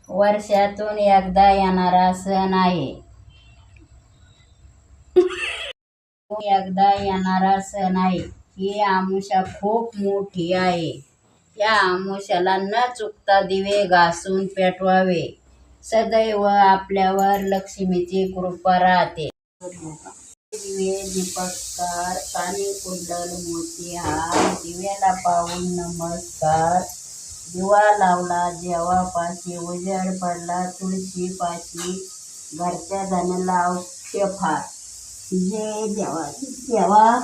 वर्षातून एकदा येणारा सण आहे. ही आमुषा खूप मोठी आहे. या आमुषाला न चुकता दिवे घासून पेटवावे. सदैव आपल्यावर लक्ष्मीची कृपा राहते. दिवे दीपकार, कानी कुंडल मोतीहार, दिव्याला पाहून नमस्कार. दिवा लावला देवापाशी, उजेड पडला तुळशी पाशी, घरच्या धनाला औष्य फार. जय देवा देवा.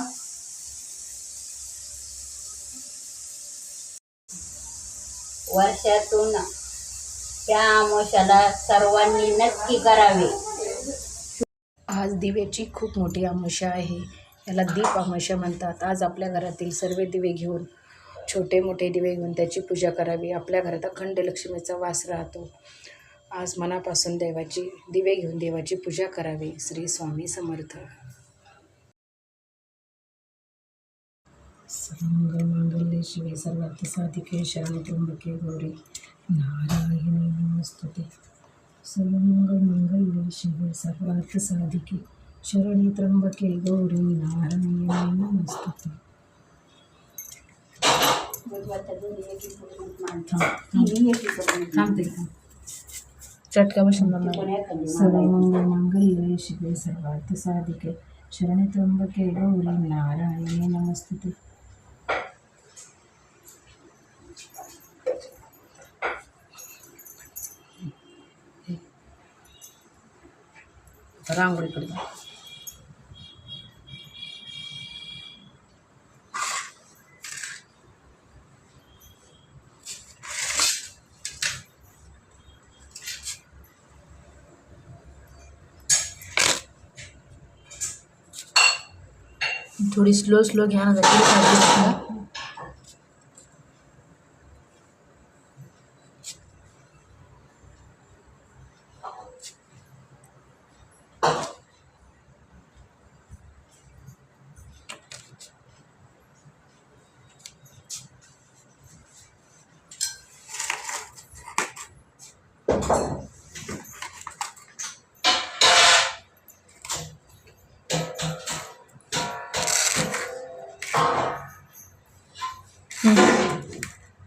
वर्षातून त्या आमुषाला सर्वांनी नक्की करावे. आज दिव्याची खूप मोठी आमुषा आहे. याला दीप आमुषा म्हणतात. आज आपल्या घरातील सर्व दिवे घेऊन, छोटे मोठे दिवे घेऊन त्याची पूजा करावी. आपल्या घरात अखंड लक्ष्मीचा वास राहतो. आज मनापासून दिवे घेऊन देवाची पूजा करावी. श्री स्वामी समर्थ. सर्वमंगल शिवे सर्वार्थ साधिके शरण्ये त्र्यंबके गौरी नारायणी नमोस्तुते. सर्वमंगल शिवे सर्वार्थ साधिके शरण्ये त्र्यंबके गौरी नारायणी नमोस्तुते. चटका बसून सर्वमंगल शिवे सर्वार्थ साधिके शरण्ये त्र्यंबके गौरी नारायणी नमोस्तुते. रांगोळी करतो. थोडी स्लो घ्या ना.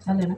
झालं ना.